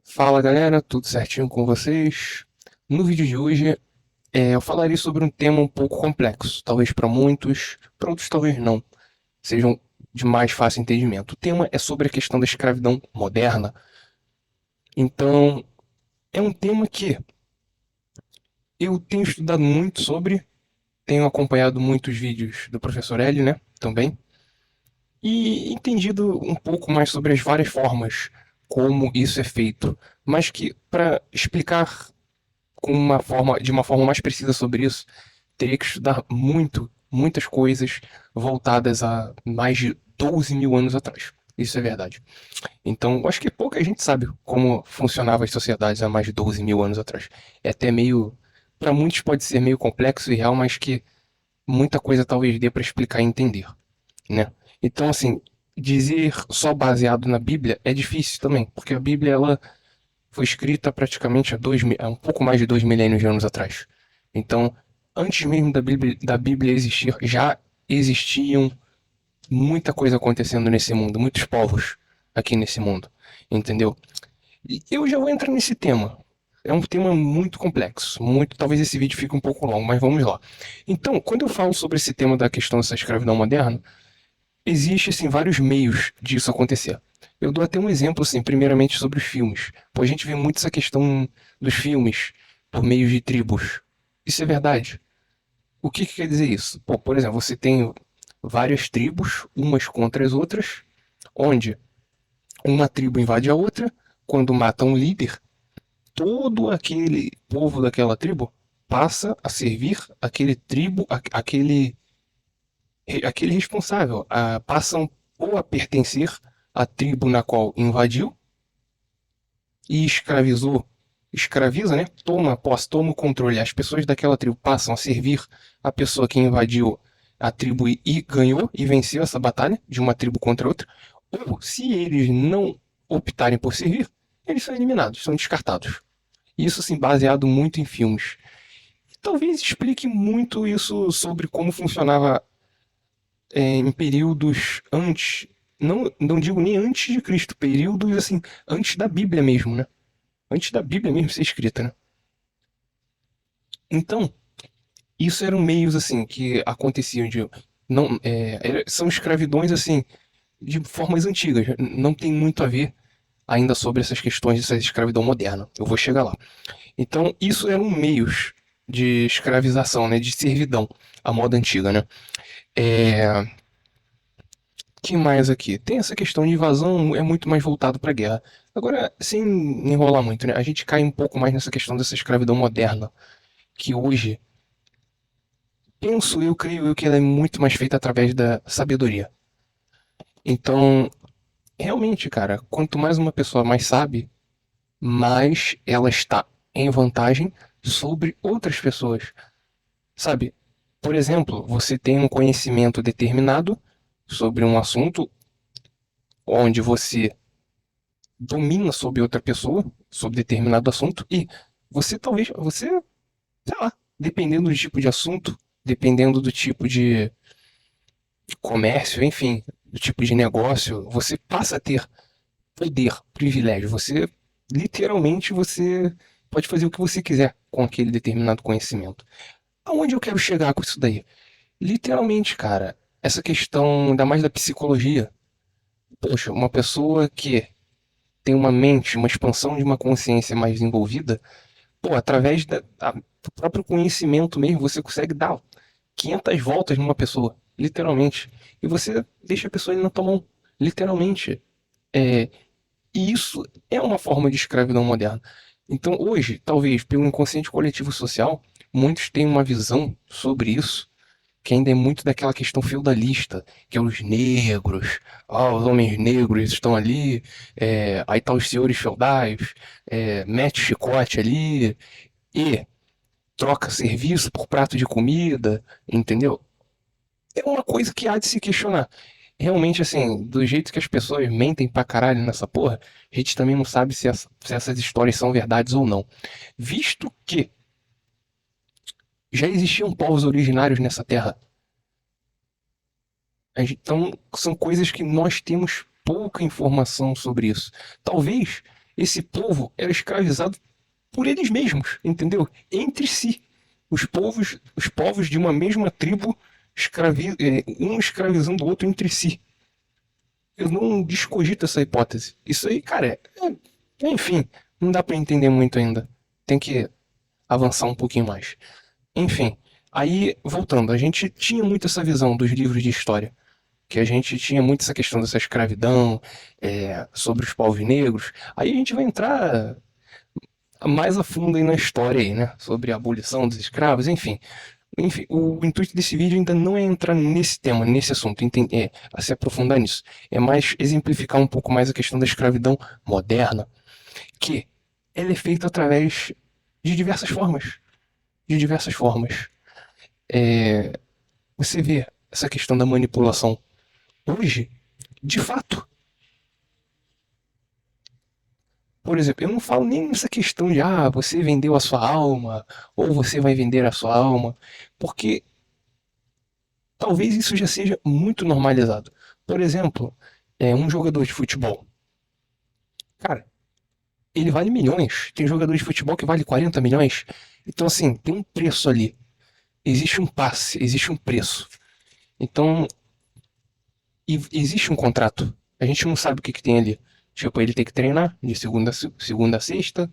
Fala galera, tudo certinho com vocês? No vídeo de hoje eu falarei sobre um tema um pouco complexo, talvez para muitos, para outros talvez não, sejam de mais fácil entendimento. O tema é sobre a questão da escravidão moderna. Então, é um tema que eu tenho estudado muito sobre, tenho acompanhado muitos vídeos do professor L, né, também, e entendido um pouco mais sobre as várias formas como isso é feito, mas que para explicar de uma forma mais precisa sobre isso, teria que estudar muitas coisas voltadas a mais de 12 mil anos atrás. Isso é verdade. Então, eu acho que pouca gente sabe como funcionavam as sociedades há mais de 12 mil anos atrás. É até meio. Para muitos pode ser meio complexo e real, mas que muita coisa talvez dê para explicar e entender, né? Então, assim, dizer só baseado na Bíblia é difícil também, porque a Bíblia ela foi escrita praticamente há um pouco mais de 2 milênios de anos atrás. Então, antes mesmo da Bíblia existir, já existiam muita coisa acontecendo nesse mundo, muitos povos aqui nesse mundo, entendeu? E eu já vou entrar nesse tema. É um tema muito complexo, muito, talvez esse vídeo fique um pouco longo, mas vamos lá. Então, quando eu falo sobre esse tema da questão dessa escravidão moderna, existe assim vários meios disso acontecer. Eu dou até um exemplo assim, primeiramente sobre os filmes. Pô, a gente vê muito essa questão dos filmes por meio de tribos. Isso é verdade. O que quer dizer isso? Pô, por exemplo, você tem várias tribos, umas contra as outras, onde uma tribo invade a outra, quando mata um líder, todo aquele povo daquela tribo passa a servir aquele responsável, passam ou a pertencer à tribo na qual invadiu e escraviza, né? Toma posse, toma o controle. As pessoas daquela tribo passam a servir a pessoa que invadiu a tribo e ganhou e venceu essa batalha de uma tribo contra outra. Ou, se eles não optarem por servir, eles são eliminados, são descartados. Isso, assim, baseado muito em filmes. Talvez explique muito isso sobre como funcionava em períodos antes, não digo nem antes de Cristo, períodos assim, antes da Bíblia mesmo, né? Antes da Bíblia mesmo ser escrita, né? Então, isso eram meios assim que aconteciam de não são escravidões assim de formas antigas, não tem muito a ver ainda sobre essas questões dessa escravidão moderna. Eu vou chegar lá. Então, isso eram meios de escravização, né, de servidão, a moda antiga, né? É, que mais aqui? Tem essa questão de invasão, é muito mais voltado para a guerra. Agora, sem enrolar muito, né? A gente cai um pouco mais nessa questão dessa escravidão moderna, que hoje, penso eu, creio eu, que ela é muito mais feita através da sabedoria. Então, realmente, cara, quanto mais uma pessoa mais sabe, mais ela está em vantagem sobre outras pessoas. Sabe? Por exemplo, você tem um conhecimento determinado sobre um assunto onde você domina sobre outra pessoa, sobre determinado assunto, e você, sei lá, dependendo do tipo de assunto, dependendo do tipo de comércio, enfim, do tipo de negócio, você passa a ter poder, privilégio. Literalmente, você pode fazer o que você quiser com aquele determinado conhecimento. Aonde eu quero chegar com isso daí? Literalmente, cara, essa questão, ainda mais da psicologia. Poxa, uma pessoa que tem uma mente, uma expansão de uma consciência mais desenvolvida, pô, através do próprio conhecimento mesmo, você consegue dar 500 voltas numa pessoa, literalmente. E você deixa a pessoa ali na tua mão, literalmente. É, e isso é uma forma de escravidão moderna. Então, hoje, talvez pelo inconsciente coletivo social, muitos têm uma visão sobre isso que ainda é muito daquela questão feudalista, que é os negros, os homens negros estão ali, aí tá os senhores feudais, mete chicote ali e troca serviço por prato de comida, entendeu? É uma coisa que há de se questionar. Realmente, assim, do jeito que as pessoas mentem pra caralho nessa porra, a gente também não sabe se essas histórias são verdades ou não. Visto que já existiam povos originários nessa terra. Então, são coisas que nós temos pouca informação sobre isso. Talvez Esse povo era escravizado por eles mesmos, entendeu? Entre si. Os povos de uma mesma tribo, um escravizando o outro entre si. Eu não descogito essa hipótese. Isso aí, cara, enfim, não dá pra entender muito ainda. Tem que avançar um pouquinho mais. Enfim, aí, voltando, a gente tinha muito essa visão dos livros de história, que a gente tinha muito essa questão dessa escravidão, sobre os povos negros. Aí a gente vai entrar mais a fundo aí na história aí, né? Sobre a abolição dos escravos, enfim. Enfim, o intuito desse vídeo ainda não é entrar nesse tema, nesse assunto, a se aprofundar nisso. É mais exemplificar um pouco mais a questão da escravidão moderna, que ela é feita através de diversas formas. De diversas formas. Você vê essa questão da manipulação hoje, de fato. Por exemplo, eu não falo nem nessa questão de você vendeu a sua alma, ou você vai vender a sua alma, porque talvez isso já seja muito normalizado. Por exemplo, um jogador de futebol. Cara, ele vale milhões. Tem jogador de futebol que vale 40 milhões. Então, assim, tem um preço ali. Existe um passe, existe um preço. Então, existe um contrato. A gente não sabe o que, que tem ali. Tipo, ele tem que treinar de segunda a sexta,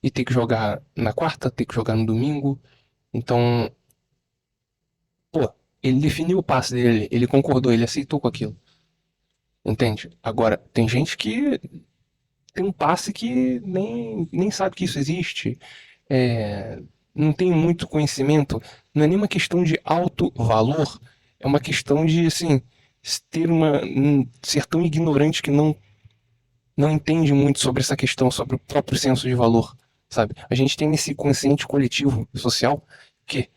e tem que jogar na quarta, tem que jogar no domingo. Então, pô, ele definiu o passe dele, ele concordou, ele aceitou com aquilo. Entende? Agora, tem gente que tem um passe que nem sabe que isso existe, é, não tem muito conhecimento, não é nenhuma questão de alto valor, é uma questão de, assim, ser tão ignorante que não entende muito sobre essa questão, sobre o próprio senso de valor, sabe? A gente tem esse consciente coletivo social que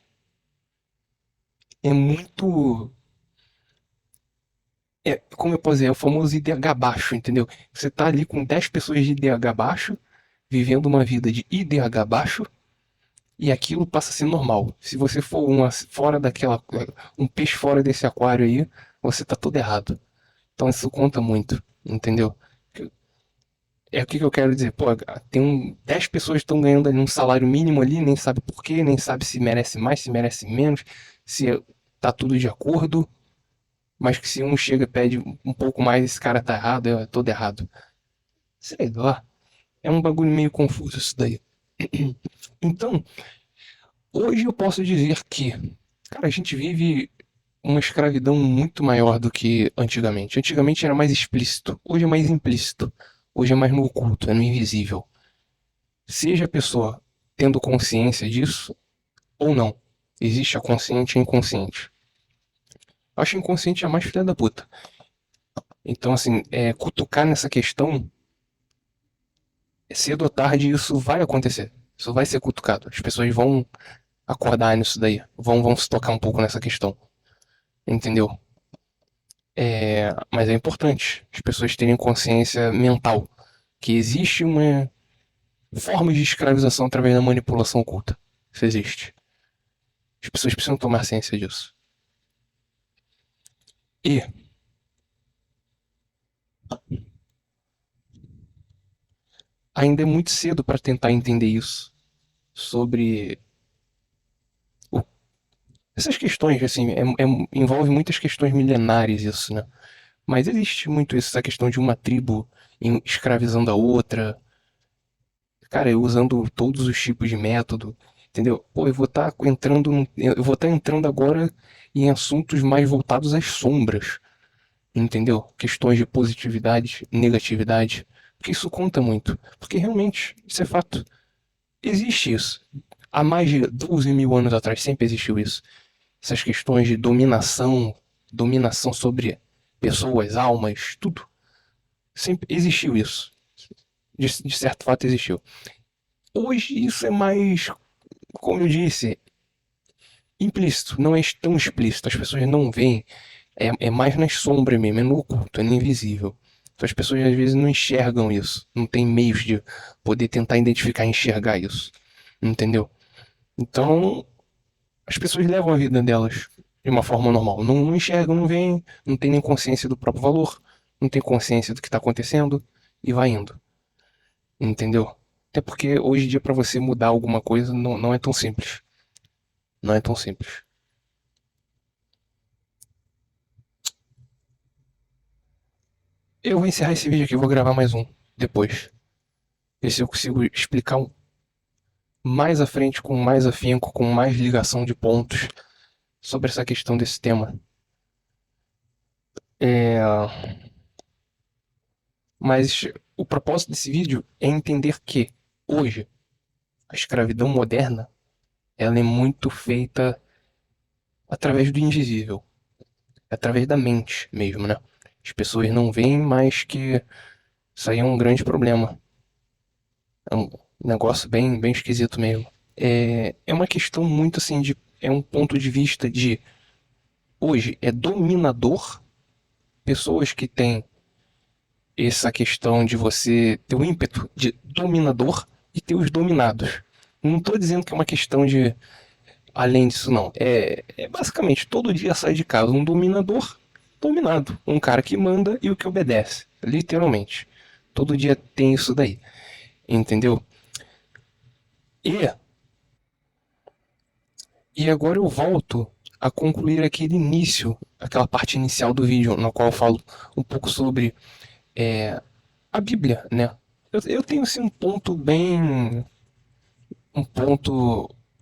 é muito. Como eu posso dizer, é o famoso IDH baixo, entendeu? Você tá ali com 10 pessoas de IDH baixo, vivendo uma vida de IDH baixo, e aquilo passa a ser normal. Se você for um peixe fora desse aquário aí, você tá todo errado. Então isso conta muito, entendeu? É o que eu quero dizer, pô, 10 pessoas estão ganhando ali um salário mínimo ali, nem sabe por quê, nem sabe se merece mais, se merece menos, se tá tudo de acordo, mas que se um chega e pede um pouco mais, esse cara tá errado, é todo errado. Sei lá, é um bagulho meio confuso isso daí. Então, hoje eu posso dizer que, cara, a gente vive uma escravidão muito maior do que antigamente. Antigamente era mais explícito, hoje é mais implícito. Hoje é mais no oculto, é no invisível. Seja a pessoa tendo consciência disso ou não. Existe a consciente e a inconsciente. Eu acho inconsciente a mais filha da puta. Então, assim, cutucar nessa questão, cedo ou tarde isso vai acontecer. Isso vai ser cutucado. As pessoas vão acordar nisso daí. Vão se tocar um pouco nessa questão. Entendeu? Mas é importante as pessoas terem consciência mental que existe uma forma de escravização através da manipulação oculta. Isso existe. As pessoas precisam tomar ciência disso. E ainda é muito cedo para tentar entender isso sobre o- essas questões, assim, envolve muitas questões milenares isso, né? Mas existe muito isso, essa questão de uma tribo escravizando a outra, cara, usando todos os tipos de método, entendeu? Pô, eu vou estar entrando agora em assuntos mais voltados às sombras, entendeu? Questões de positividade, negatividade, porque isso conta muito, porque realmente isso é fato. Existe isso. Há mais de 12 mil anos atrás sempre existiu isso. Essas questões de dominação sobre pessoas, almas, tudo. Sempre existiu isso. De certo fato existiu. Hoje isso é mais, como eu disse, implícito, não é tão explícito. As pessoas não veem. É mais nas sombras mesmo, é no oculto, é no invisível. Então as pessoas às vezes não enxergam isso. Não tem meios de poder tentar identificar e enxergar isso. Entendeu? Então, as pessoas levam a vida delas de uma forma normal. Não enxergam, não veem, não tem nem consciência do próprio valor, não tem consciência do que está acontecendo e vai indo. entendeu? Até porque hoje em dia para você mudar alguma coisa não é tão simples. Não é tão simples. Eu vou encerrar esse vídeo aqui, vou gravar mais um depois. Ver se eu consigo explicar mais à frente, com mais afinco, com mais ligação de pontos sobre essa questão desse tema. É, mas o propósito desse vídeo é entender que hoje a escravidão moderna ela é muito feita através do invisível, através da mente mesmo, né? As pessoas não veem, mas que isso aí é um grande problema. É um negócio bem esquisito mesmo. É uma questão muito assim de. É um ponto de vista de. Hoje é dominador, pessoas que têm essa questão de você ter o ímpeto de dominador e ter os dominados. Não estou dizendo que é uma questão de além disso, não. É basicamente todo dia sai de casa um dominador, dominado. Um cara que manda e o que obedece. Literalmente. Todo dia tem isso daí. Entendeu? E, e agora eu volto a concluir aquele início, aquela parte inicial do vídeo, na qual eu falo um pouco sobre a Bíblia, né? Eu tenho assim um ponto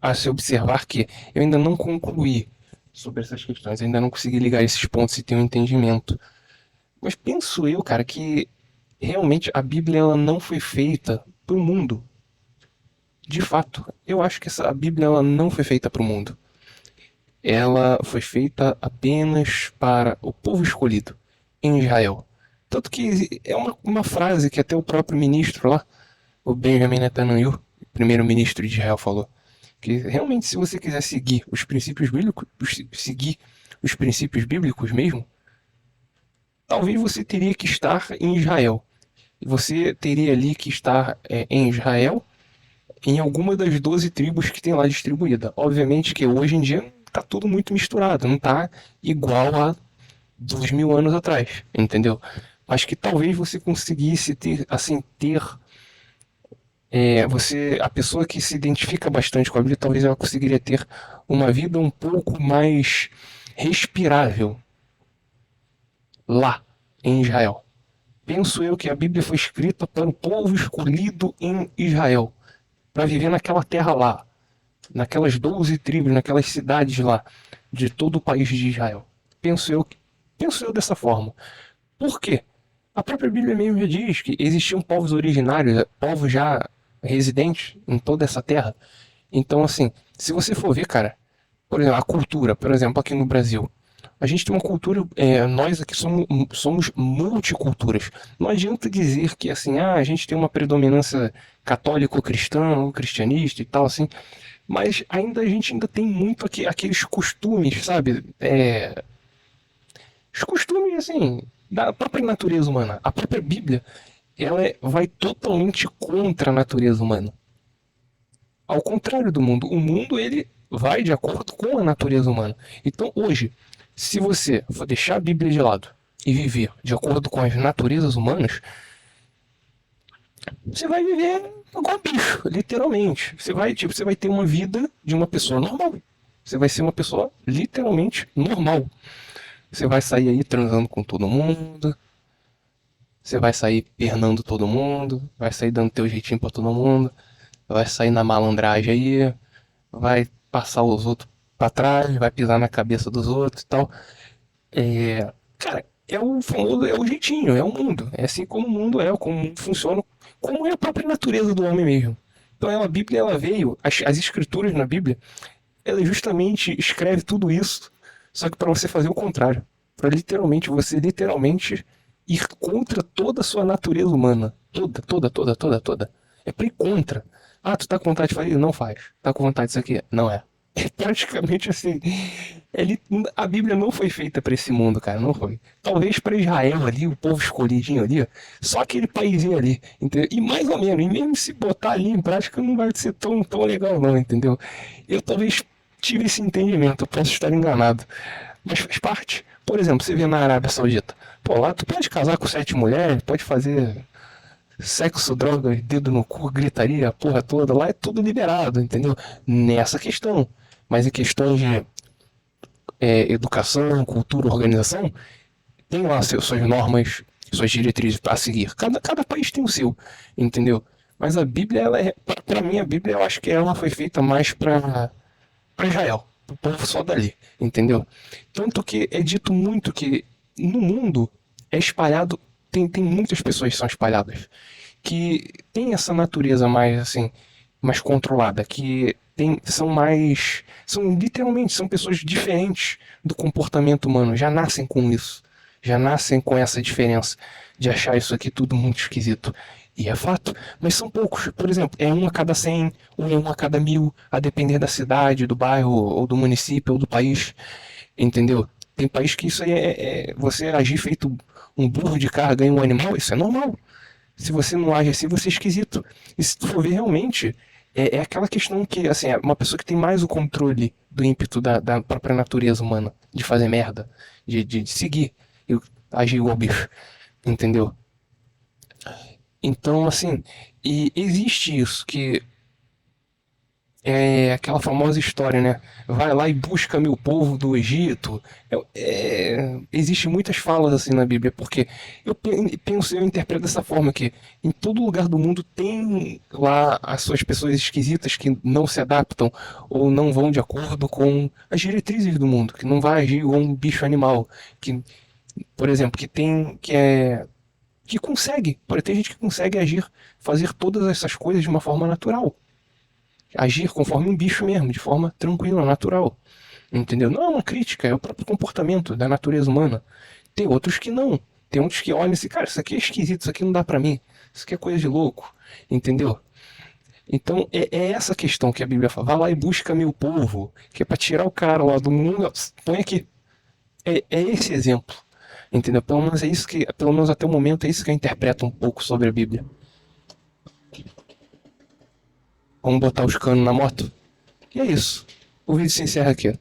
a se observar que eu ainda não concluí sobre essas questões, ainda não consegui ligar esses pontos e ter um entendimento. Mas penso eu, cara, que realmente a Bíblia ela não foi feita para o mundo. De fato, eu acho que a Bíblia ela não foi feita para o mundo. Ela foi feita apenas para o povo escolhido em Israel. Tanto que é uma frase que até o próprio ministro lá, o Benjamin Netanyahu, primeiro-ministro de Israel, falou. Que realmente, se você quiser seguir os princípios bíblicos, seguir os princípios bíblicos mesmo, talvez você teria que estar em Israel. Você teria ali que estar em Israel, em alguma das 12 tribos que tem lá distribuída. Obviamente que hoje em dia está tudo muito misturado, não está igual a 2000 anos atrás, entendeu? Mas que talvez você conseguisse ter, assim, a pessoa que se identifica bastante com a Bíblia, talvez ela conseguiria ter uma vida um pouco mais respirável lá em Israel. Penso eu que a Bíblia foi escrita para o povo escolhido em Israel, para viver naquela terra lá, naquelas 12 tribos, naquelas cidades lá, de todo o país de Israel. Penso eu, penso eu dessa forma. Por quê? A própria Bíblia mesmo já diz que existiam povos originários, povos já residentes em toda essa terra. Então, assim, se você for ver, cara, por exemplo, a cultura, por exemplo, aqui no Brasil, a gente tem uma cultura, nós aqui somos multiculturas. Não adianta dizer que, assim, a gente tem uma predominância católico-cristã ou cristianista e tal, assim, mas ainda a gente ainda tem muito aqueles costumes, sabe? Os costumes, assim, da própria natureza humana. A própria Bíblia, vai totalmente contra a natureza humana. Ao contrário do mundo, o mundo ele vai de acordo com a natureza humana. Então, hoje, se você for deixar a Bíblia de lado e viver de acordo com as naturezas humanas, você vai viver igual bicho, literalmente. Você vai ter uma vida de uma pessoa normal. Você vai ser uma pessoa literalmente normal. Você vai sair aí transando com todo mundo. Você vai sair pernando todo mundo. Vai sair dando teu jeitinho pra todo mundo. Vai sair na malandragem aí. Vai passar os outros pra trás. Vai pisar na cabeça dos outros e tal. Cara, é o famoso, é o jeitinho, é o mundo. É assim como o mundo é, como o mundo funciona, como é a própria natureza do homem mesmo. Então a Bíblia ela veio, as escrituras na Bíblia, ela justamente escreve tudo isso, só que para você fazer o contrário, para literalmente ir contra toda a sua natureza humana, toda. É para ir contra. Ah, tu tá com vontade de fazer? Não faz. Tá com vontade disso aqui? Não é. É praticamente assim. Ele, a Bíblia não foi feita para esse mundo, cara, não foi. Talvez para Israel ali, o povo escolhidinho ali, só aquele paísinho ali, entendeu? E mais ou menos, e mesmo se botar ali em prática, não vai ser tão legal, não, entendeu? Eu talvez tive esse entendimento, eu posso estar enganado, mas faz parte. Por exemplo, você vê na Arábia Saudita, pô, lá tu pode casar com 7 mulheres, pode fazer. Sexo, drogas, dedo no cu, gritaria, a porra toda, lá é tudo liberado, entendeu? Nessa questão. Mas em questões de educação, cultura, organização, tem lá suas normas, suas diretrizes para seguir. Cada país tem o seu, entendeu? Mas a Bíblia, ela é, para mim, a Bíblia, eu acho que ela foi feita mais para Israel, pro povo só dali, entendeu? Tanto que é dito muito que no mundo é espalhado, tem muitas pessoas que são espalhadas, que tem essa natureza mais assim, mais controlada, que são mais, são literalmente, são pessoas diferentes do comportamento humano, já nascem com isso, já nascem com essa diferença de achar isso aqui tudo muito esquisito. E é fato, mas são poucos. Por exemplo, é um a cada 100, ou é um a cada 1000, a depender da cidade, do bairro, ou do município, ou do país. Entendeu? Tem país que isso aí você agir feito um burro de carga em um animal, isso é normal. Se você não age assim, você é esquisito. E se tu for ver realmente, é aquela questão que, assim, é uma pessoa que tem mais o controle do ímpeto da própria natureza humana, de fazer merda, de seguir e agir igual bicho, entendeu? Então, assim, e existe isso, que é aquela famosa história, né? Vai lá e busca meu povo do Egito. Existe muitas falas assim na Bíblia, porque eu interpreto dessa forma que em todo lugar do mundo tem lá as suas pessoas esquisitas que não se adaptam ou não vão de acordo com as diretrizes do mundo, que não vai agir igual um bicho animal, que, por exemplo, que consegue, pode ter gente que consegue agir, fazer todas essas coisas de uma forma natural, agir conforme um bicho mesmo, de forma tranquila, natural. Entendeu? Não é uma crítica, é o próprio comportamento da natureza humana. Tem outros que não. Tem outros que olham assim, cara, isso aqui é esquisito, isso aqui não dá pra mim. Isso aqui é coisa de louco. Entendeu? Então é essa questão que a Bíblia fala. Vai lá e busca meu povo, que é pra tirar o cara lá do mundo. Põe aqui. É esse exemplo. Entendeu? Pelo menos é isso que, pelo menos até o momento, é isso que eu interpreto um pouco sobre a Bíblia. Vamos botar os canos na moto? E é isso. O vídeo se encerra aqui.